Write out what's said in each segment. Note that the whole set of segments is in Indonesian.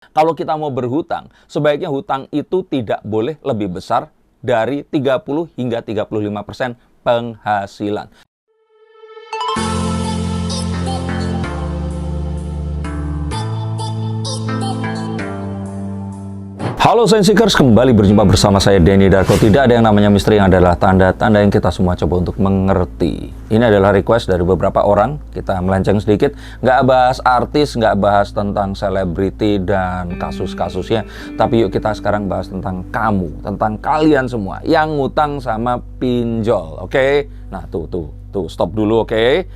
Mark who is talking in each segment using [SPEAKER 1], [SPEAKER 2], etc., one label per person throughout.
[SPEAKER 1] Kalau kita mau berhutang, sebaiknya hutang itu tidak boleh lebih besar dari 30 hingga 35% penghasilan. Halo Sensikers, kembali berjumpa bersama saya Denny Darko. Tidak ada yang namanya misteri, yang adalah tanda-tanda yang kita semua coba untuk mengerti. Ini adalah request dari beberapa orang. Kita melenceng sedikit, nggak bahas artis, nggak bahas tentang selebriti dan kasus-kasusnya. Tapi yuk kita sekarang bahas tentang kamu, tentang kalian semua yang ngutang sama pinjol, oke? Nah tuh, stop dulu, oke?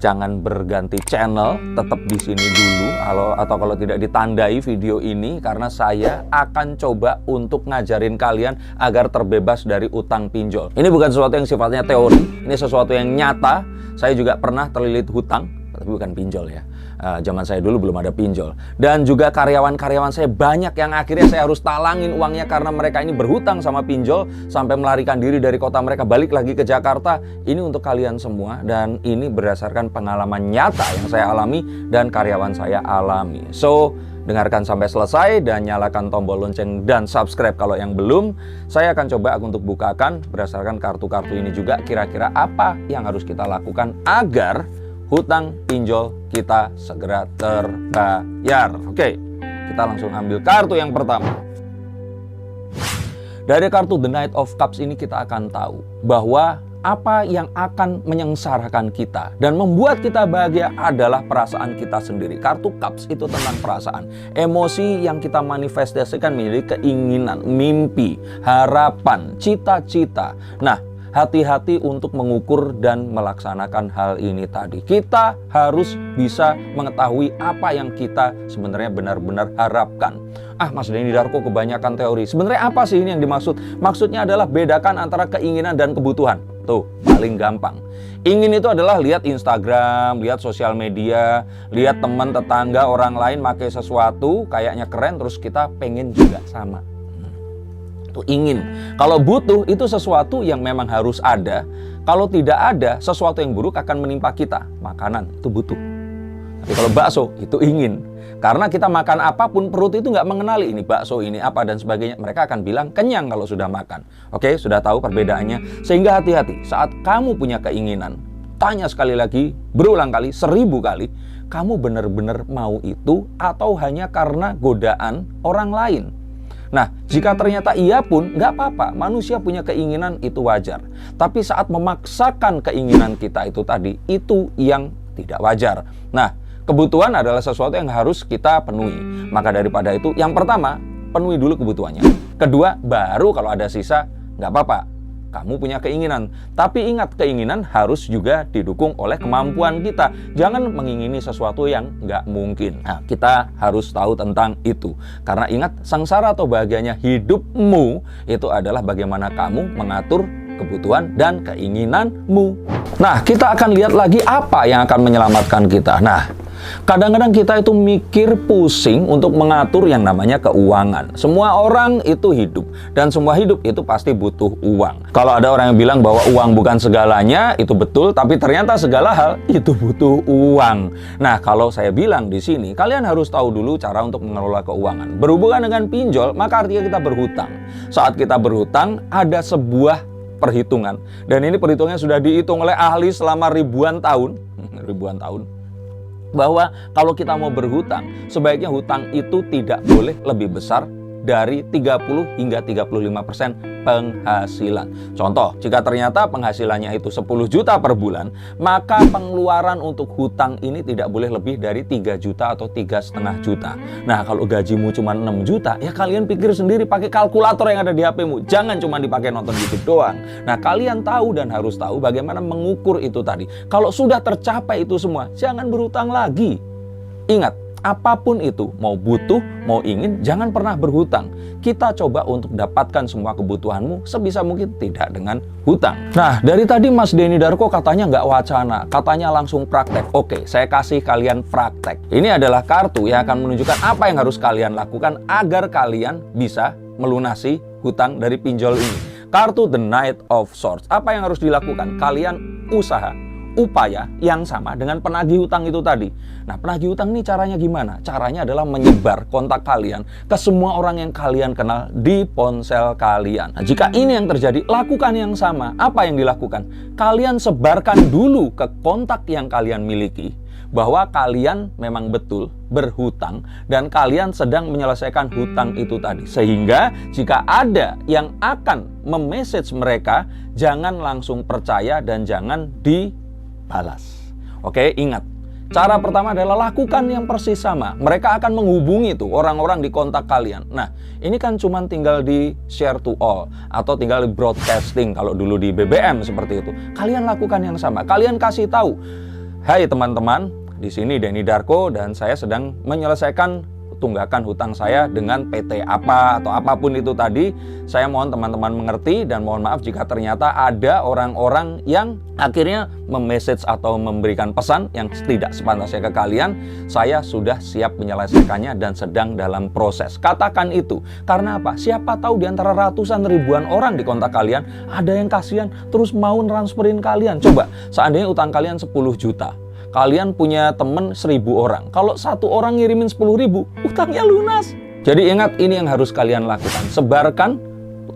[SPEAKER 1] Jangan berganti channel, tetap di sini dulu atau kalau tidak ditandai video ini, karena saya akan coba untuk ngajarin kalian agar terbebas dari utang pinjol. Ini bukan sesuatu yang sifatnya teori, ini sesuatu yang nyata. Saya juga pernah terlilit hutang, tapi bukan pinjol ya. Zaman saya dulu belum ada pinjol. Dan juga karyawan-karyawan saya banyak yang akhirnya saya harus talangin uangnya karena mereka ini berhutang sama pinjol sampai melarikan diri dari kota mereka balik lagi ke Jakarta. Ini untuk kalian semua dan ini berdasarkan pengalaman nyata yang saya alami dan karyawan saya alami. So, dengarkan sampai selesai dan nyalakan tombol lonceng dan subscribe kalau yang belum. Saya akan coba untuk bukakan berdasarkan kartu-kartu ini juga kira-kira apa yang harus kita lakukan agar hutang pinjol kita segera terbayar. Oke, kita langsung ambil kartu yang pertama. Dari kartu The Knight of Cups ini kita akan tahu bahwa apa yang akan menyengsarakan kita dan membuat kita bahagia adalah perasaan kita sendiri. Kartu Cups itu tentang perasaan, emosi yang kita manifestasikan menjadi keinginan, mimpi, harapan, cita-cita. Nah, hati-hati untuk mengukur dan melaksanakan hal ini tadi. Kita harus bisa mengetahui apa yang kita sebenarnya benar-benar harapkan. Mas Denny Darko kebanyakan teori. Sebenarnya apa sih ini yang dimaksud? Maksudnya adalah bedakan antara keinginan dan kebutuhan. Tuh, paling gampang. Ingin itu adalah lihat Instagram, lihat sosial media, lihat teman tetangga orang lain pakai sesuatu, kayaknya keren, terus kita pengen juga sama. Itu ingin. Kalau butuh itu sesuatu yang memang harus ada. Kalau tidak ada, sesuatu yang buruk akan menimpa kita. Makanan itu butuh. Tapi kalau bakso itu ingin. Karena kita makan apapun, perut itu nggak mengenali ini bakso, ini apa dan sebagainya. Mereka akan bilang kenyang kalau sudah makan. Oke, sudah tahu perbedaannya. Sehingga hati-hati saat kamu punya keinginan. Tanya sekali lagi, berulang kali, 1000 kali. Kamu benar-benar mau itu atau hanya karena godaan orang lain? Nah, jika ternyata iya pun, nggak apa-apa. Manusia punya keinginan, itu wajar. Tapi saat memaksakan keinginan kita itu tadi, itu yang tidak wajar. Nah, kebutuhan adalah sesuatu yang harus kita penuhi. Maka daripada itu, yang pertama, penuhi dulu kebutuhannya. Kedua, baru kalau ada sisa, nggak apa-apa. Kamu punya keinginan, tapi ingat keinginan harus juga didukung oleh kemampuan kita. Jangan mengingini sesuatu yang nggak mungkin. Nah, kita harus tahu tentang itu. Karena ingat, sengsara atau bahagianya hidupmu itu adalah bagaimana kamu mengatur kebutuhan dan keinginanmu. Nah, kita akan lihat lagi apa yang akan menyelamatkan kita. Nah, kadang-kadang kita itu mikir pusing untuk mengatur yang namanya keuangan. Semua orang itu hidup dan semua hidup itu pasti butuh uang. Kalau ada orang yang bilang bahwa uang bukan segalanya, itu betul, tapi ternyata segala hal itu butuh uang. Nah, kalau saya bilang di sini, kalian harus tahu dulu cara untuk mengelola keuangan. Berhubungan dengan pinjol, maka artinya kita berhutang. Saat kita berhutang, ada sebuah perhitungan. Dan ini perhitungannya sudah dihitung oleh ahli selama ribuan tahun. Bahwa kalau kita mau berhutang, sebaiknya hutang itu tidak boleh lebih besar dari 30 hingga 35% penghasilan. Contoh, jika ternyata penghasilannya itu 10 juta per bulan, maka pengeluaran untuk hutang ini tidak boleh lebih dari 3 juta atau 3,5 juta. Nah, kalau gajimu cuma 6 juta, ya kalian pikir sendiri pakai kalkulator yang ada di HP-mu. Jangan cuma dipakai nonton YouTube doang. Nah, kalian tahu dan harus tahu bagaimana mengukur itu tadi. Kalau sudah tercapai itu semua, jangan berhutang lagi. Ingat, apapun itu, mau butuh, mau ingin, jangan pernah berhutang. Kita coba untuk dapatkan semua kebutuhanmu sebisa mungkin tidak dengan hutang. Nah, dari tadi Mas Denny Darko katanya nggak wacana, katanya langsung praktek. Oke, saya kasih kalian praktek. Ini adalah kartu yang akan menunjukkan apa yang harus kalian lakukan agar kalian bisa melunasi hutang dari pinjol ini. Kartu The Knight of Swords. Apa yang harus dilakukan? Kalian usaha upaya yang sama dengan penagih hutang itu tadi. Nah, penagih hutang ini caranya gimana? Caranya adalah menyebar kontak kalian ke semua orang yang kalian kenal di ponsel kalian. Nah, jika ini yang terjadi, lakukan yang sama. Apa yang dilakukan? Kalian sebarkan dulu ke kontak yang kalian miliki bahwa kalian memang betul berhutang dan kalian sedang menyelesaikan hutang itu tadi. Sehingga jika ada yang akan memessage mereka, jangan langsung percaya dan jangan dibalas. Oke, ingat. Cara pertama adalah lakukan yang persis sama. Mereka akan menghubungi tuh orang-orang di kontak kalian. Nah, ini kan cuma tinggal di share to all atau tinggal di broadcasting kalau dulu di BBM seperti itu. Kalian lakukan yang sama. Kalian kasih tahu, "Hai teman-teman, di sini Denny Darko dan saya sedang menyelesaikan tunggakan hutang saya dengan PT apa atau apapun itu tadi. Saya mohon teman-teman mengerti dan mohon maaf jika ternyata ada orang-orang yang akhirnya memessage atau memberikan pesan yang tidak sepantasnya ke kalian. Saya sudah siap menyelesaikannya dan sedang dalam proses." Katakan itu. Karena apa? Siapa tahu di antara ratusan ribuan orang di kontak kalian ada yang kasihan terus mau transferin kalian. Coba, seandainya utang kalian 10 juta. Kalian punya temen 1000 orang. Kalau satu orang ngirimin 10.000, utangnya lunas. Jadi ingat, ini yang harus kalian lakukan. Sebarkan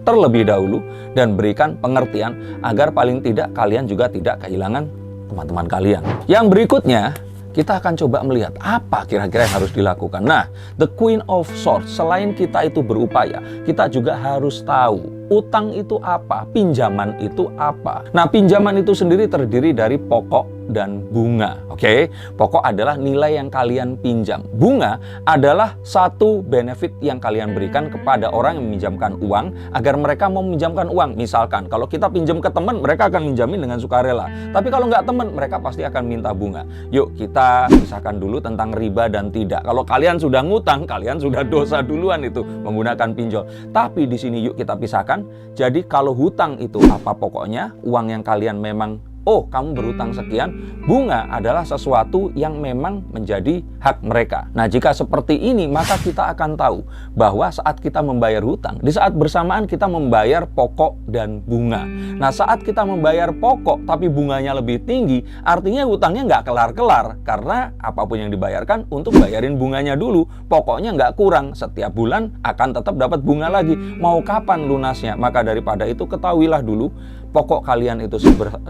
[SPEAKER 1] terlebih dahulu dan berikan pengertian agar paling tidak kalian juga tidak kehilangan teman-teman kalian. Yang berikutnya, kita akan coba melihat apa kira-kira yang harus dilakukan. Nah, the Queen of Swords, selain kita itu berupaya, kita juga harus tahu utang itu apa, pinjaman itu apa. Nah, pinjaman itu sendiri terdiri dari pokok dan bunga. Oke, pokok adalah nilai yang kalian pinjam. Bunga adalah satu benefit yang kalian berikan kepada orang yang meminjamkan uang agar mereka mau meminjamkan uang. Misalkan, kalau kita pinjam ke teman, mereka akan minjamin dengan sukarela. Tapi kalau nggak teman, mereka pasti akan minta bunga. Yuk, kita pisahkan dulu tentang riba dan tidak. Kalau kalian sudah ngutang, kalian sudah dosa duluan itu menggunakan pinjol. Tapi di sini yuk kita pisahkan. Jadi kalau hutang itu apa pokoknya, uang yang kalian memang, oh kamu berhutang sekian, bunga adalah sesuatu yang memang menjadi hak mereka. Nah, jika seperti ini, maka kita akan tahu bahwa saat kita membayar hutang, di saat bersamaan kita membayar pokok dan bunga. Nah, saat kita membayar pokok tapi bunganya lebih tinggi, artinya hutangnya nggak kelar-kelar. Karena apapun yang dibayarkan untuk bayarin bunganya dulu, pokoknya nggak kurang. Setiap bulan akan tetap dapat bunga lagi. Mau kapan lunasnya? Maka daripada itu ketahuilah dulu pokok kalian itu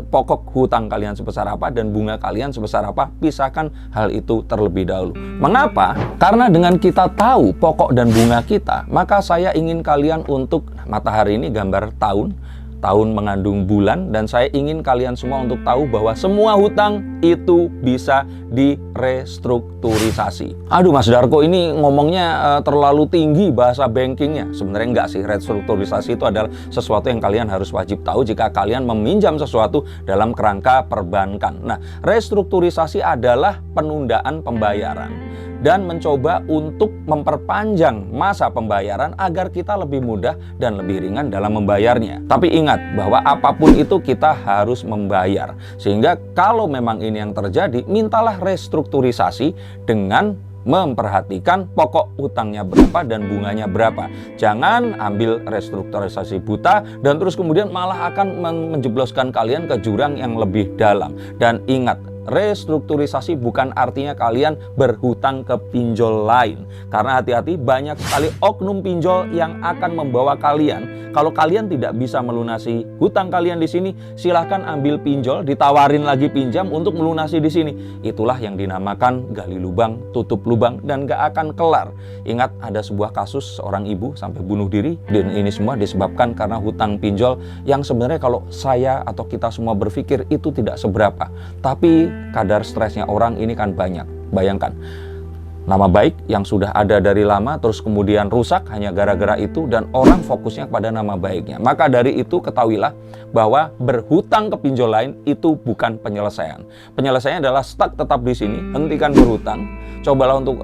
[SPEAKER 1] pokok hutang kalian sebesar apa dan bunga kalian sebesar apa. Pisahkan hal itu terlebih dahulu. Mengapa? Karena dengan kita tahu pokok dan bunga kita, maka saya ingin kalian untuk, matahari ini gambar tahun mengandung bulan, dan saya ingin kalian semua untuk tahu bahwa semua hutang itu bisa direstrukturisasi. Aduh Mas Darko, ini ngomongnya terlalu tinggi bahasa bankingnya. Sebenarnya enggak sih, restrukturisasi itu adalah sesuatu yang kalian harus wajib tahu jika kalian meminjam sesuatu dalam kerangka perbankan. Nah, restrukturisasi adalah penundaan pembayaran dan mencoba untuk memperpanjang masa pembayaran agar kita lebih mudah dan lebih ringan dalam membayarnya. Tapi ingat bahwa apapun itu kita harus membayar. Sehingga kalau memang ini yang terjadi, mintalah restrukturisasi dengan memperhatikan pokok utangnya berapa dan bunganya berapa. Jangan ambil restrukturisasi buta dan terus kemudian malah akan menjebloskan kalian ke jurang yang lebih dalam. Dan ingat, restrukturisasi bukan artinya kalian berhutang ke pinjol lain. Karena hati-hati, banyak sekali oknum pinjol yang akan membawa kalian. Kalau kalian tidak bisa melunasi hutang kalian di sini, silahkan ambil pinjol, ditawarin lagi pinjam untuk melunasi di sini. Itulah yang dinamakan gali lubang, tutup lubang, dan gak akan kelar. Ingat, ada sebuah kasus seorang ibu sampai bunuh diri, dan ini semua disebabkan karena hutang pinjol yang sebenarnya kalau saya atau kita semua berpikir itu tidak seberapa. Tapi kadar stresnya orang ini kan banyak. Bayangkan, nama baik yang sudah ada dari lama terus kemudian rusak hanya gara-gara itu, dan orang fokusnya pada nama baiknya. Maka dari itu ketahuilah bahwa berhutang ke pinjol lain itu bukan penyelesaian. Penyelesaiannya adalah stuck tetap di sini, hentikan berhutang. Cobalah untuk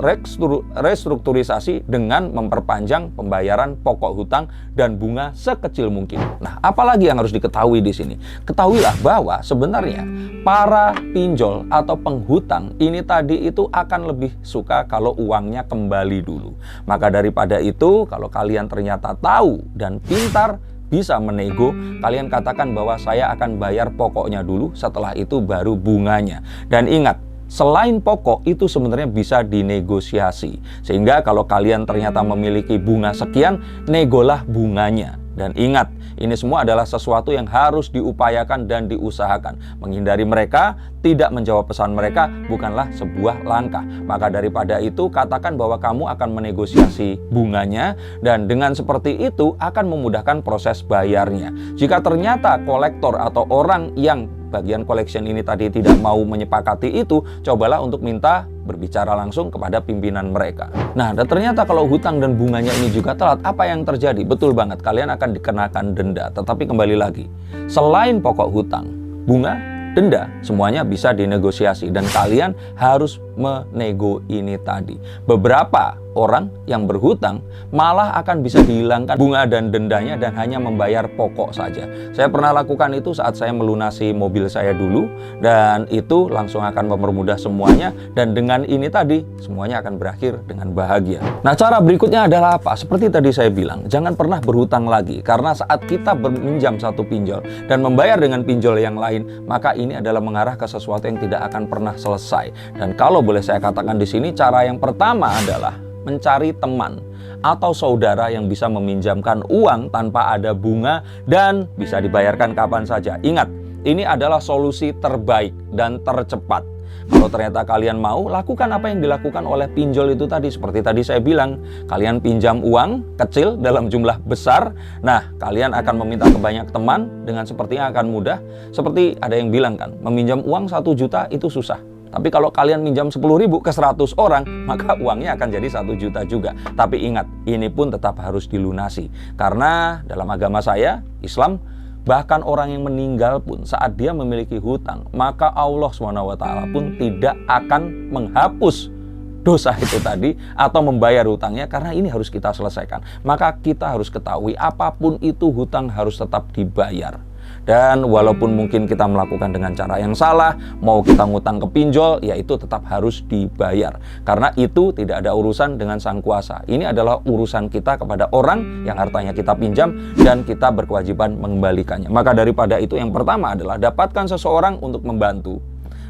[SPEAKER 1] restrukturisasi dengan memperpanjang pembayaran pokok hutang dan bunga sekecil mungkin. Nah, apalagi yang harus diketahui di sini? Ketahuilah bahwa sebenarnya para pinjol atau penghutang ini tadi itu akan lebih suka kalau uangnya kembali dulu. Maka daripada itu, kalau kalian ternyata tahu dan pintar, bisa menego, kalian katakan bahwa saya akan bayar pokoknya dulu, setelah itu baru bunganya. Dan ingat, selain pokok itu sebenarnya bisa dinegosiasi. Sehingga kalau kalian ternyata memiliki bunga sekian, negolah bunganya. Dan ingat, ini semua adalah sesuatu yang harus diupayakan dan diusahakan. Menghindari mereka, tidak menjawab pesan mereka, bukanlah sebuah langkah. Maka daripada itu, katakan bahwa kamu akan menegosiasi bunganya, dan dengan seperti itu akan memudahkan proses bayarnya. Jika ternyata kolektor atau orang yang bagian collection ini tadi tidak mau menyepakati itu, cobalah untuk minta berbicara langsung kepada pimpinan mereka. Nah, dan ternyata kalau hutang dan bunganya ini juga telat, apa yang terjadi? Betul banget, kalian akan dikenakan denda. Tetapi kembali lagi, selain pokok hutang, bunga, denda, semuanya bisa dinegosiasi. Dan kalian harus menego ini tadi. Beberapa orang yang berhutang malah akan bisa dihilangkan bunga dan dendanya dan hanya membayar pokok saja. Saya pernah lakukan itu saat saya melunasi mobil saya dulu, dan itu langsung akan mempermudah semuanya, dan dengan ini tadi semuanya akan berakhir dengan bahagia. Nah, cara berikutnya adalah apa? Seperti tadi saya bilang, jangan pernah berhutang lagi, karena saat kita meminjam satu pinjol dan membayar dengan pinjol yang lain, maka ini adalah mengarah ke sesuatu yang tidak akan pernah selesai. Dan kalau boleh saya katakan di sini, cara yang pertama adalah mencari teman atau saudara yang bisa meminjamkan uang tanpa ada bunga dan bisa dibayarkan kapan saja. Ingat, ini adalah solusi terbaik dan tercepat. Kalau ternyata kalian mau, lakukan apa yang dilakukan oleh pinjol itu tadi. Seperti tadi saya bilang, kalian pinjam uang kecil dalam jumlah besar. Nah, kalian akan meminta ke banyak teman dengan sepertinya akan mudah. Seperti ada yang bilang kan, meminjam uang 1 juta itu susah. Tapi kalau kalian minjam 10.000 ke 100 orang, maka uangnya akan jadi 1 juta juga. Tapi ingat, ini pun tetap harus dilunasi. Karena dalam agama saya, Islam, bahkan orang yang meninggal pun saat dia memiliki hutang, maka Allah SWT pun tidak akan menghapus dosa itu tadi atau membayar hutangnya, karena ini harus kita selesaikan. Maka kita harus ketahui, apapun itu hutang harus tetap dibayar. Dan walaupun mungkin kita melakukan dengan cara yang salah, mau kita ngutang ke pinjol, ya itu tetap harus dibayar. Karena itu tidak ada urusan dengan sang kuasa. Ini adalah urusan kita kepada orang yang hartanya kita pinjam dan kita berkewajiban mengembalikannya. Maka daripada itu, yang pertama adalah dapatkan seseorang untuk membantu.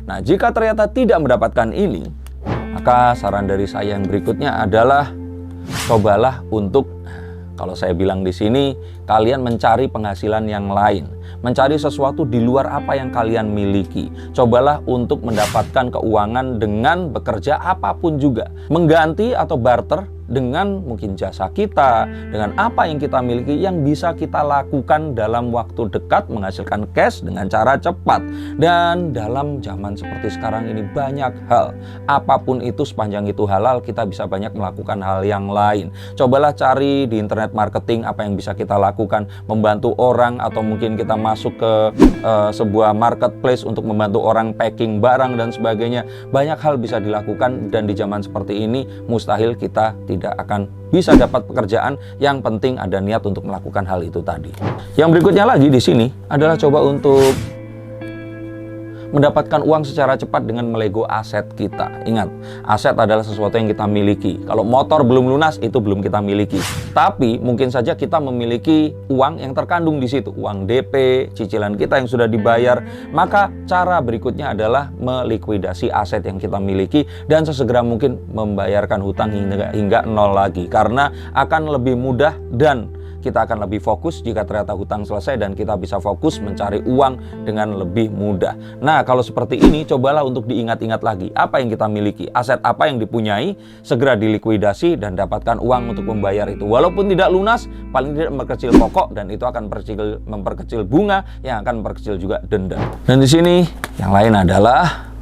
[SPEAKER 1] Nah, jika ternyata tidak mendapatkan ini, maka saran dari saya yang berikutnya adalah cobalah untuk, kalau saya bilang di sini, kalian mencari penghasilan yang lain. Mencari sesuatu di luar apa yang kalian miliki. Cobalah untuk mendapatkan keuangan dengan bekerja apapun juga. Mengganti atau barter dengan mungkin jasa kita, dengan apa yang kita miliki yang bisa kita lakukan dalam waktu dekat, menghasilkan cash dengan cara cepat. Dan dalam zaman seperti sekarang ini banyak hal, apapun itu sepanjang itu halal, kita bisa banyak melakukan hal yang lain. Cobalah cari di internet marketing apa yang bisa kita lakukan, membantu orang, atau mungkin kita masuk ke sebuah marketplace untuk membantu orang packing barang dan sebagainya. Banyak hal bisa dilakukan, dan di zaman seperti ini mustahil kita tidak akan bisa dapat pekerjaan. Yang penting ada niat untuk melakukan hal itu tadi. Yang berikutnya lagi di sini adalah coba untuk mendapatkan uang secara cepat dengan melego aset kita. Ingat, aset adalah sesuatu yang kita miliki. Kalau motor belum lunas, itu belum kita miliki. Tapi mungkin saja kita memiliki uang yang terkandung di situ, uang DP, cicilan kita yang sudah dibayar. Maka cara berikutnya adalah melikuidasi aset yang kita miliki dan sesegera mungkin membayarkan hutang hingga nol lagi. Karena akan lebih mudah dan kita akan lebih fokus jika ternyata hutang selesai dan kita bisa fokus mencari uang dengan lebih mudah. Nah, kalau seperti ini, cobalah untuk diingat-ingat lagi apa yang kita miliki, aset apa yang dipunyai, segera dilikuidasi dan dapatkan uang untuk membayar itu. Walaupun tidak lunas, paling tidak memperkecil pokok, dan itu akan memperkecil bunga yang akan memperkecil juga denda. Dan di sini yang lain adalah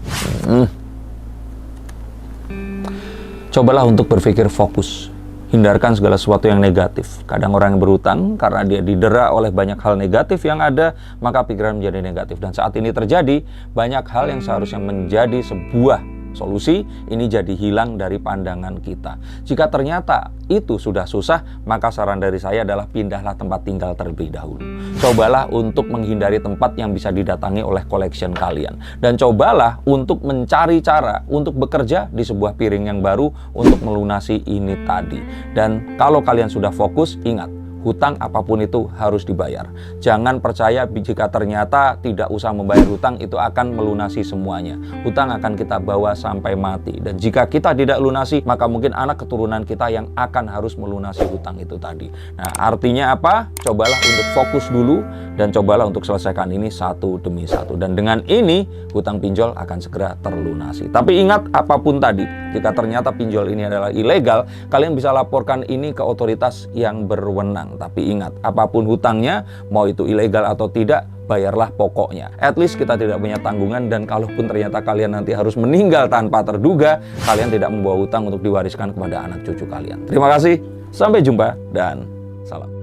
[SPEAKER 1] cobalah untuk berpikir fokus. Hindarkan segala sesuatu yang negatif. Kadang orang yang berhutang karena dia didera oleh banyak hal negatif yang ada, maka pikiran menjadi negatif. Dan saat ini terjadi, banyak hal yang seharusnya menjadi sebuah solusi, ini jadi hilang dari pandangan kita. Jika ternyata itu sudah susah, maka saran dari saya adalah pindahlah tempat tinggal terlebih dahulu. Cobalah untuk menghindari tempat yang bisa didatangi oleh collection kalian. Dan cobalah untuk mencari cara untuk bekerja di sebuah piring yang baru untuk melunasi ini tadi. Dan kalau kalian sudah fokus, ingat, hutang apapun itu harus dibayar. Jangan percaya jika ternyata tidak usah membayar hutang itu akan melunasi semuanya. Hutang akan kita bawa sampai mati. Dan jika kita tidak lunasi, maka mungkin anak keturunan kita yang akan harus melunasi hutang itu tadi. Nah, artinya apa? Cobalah untuk fokus dulu dan cobalah untuk selesaikan ini satu demi satu. Dan dengan ini, hutang pinjol akan segera terlunasi. Tapi ingat, apapun tadi, jika ternyata pinjol ini adalah ilegal, kalian bisa laporkan ini ke otoritas yang berwenang. Tapi ingat, apapun hutangnya, mau itu ilegal atau tidak, bayarlah pokoknya. At least kita tidak punya tanggungan, dan kalaupun ternyata kalian nanti harus meninggal tanpa terduga, kalian tidak membawa hutang untuk diwariskan kepada anak cucu kalian. Terima kasih, sampai jumpa, dan salam.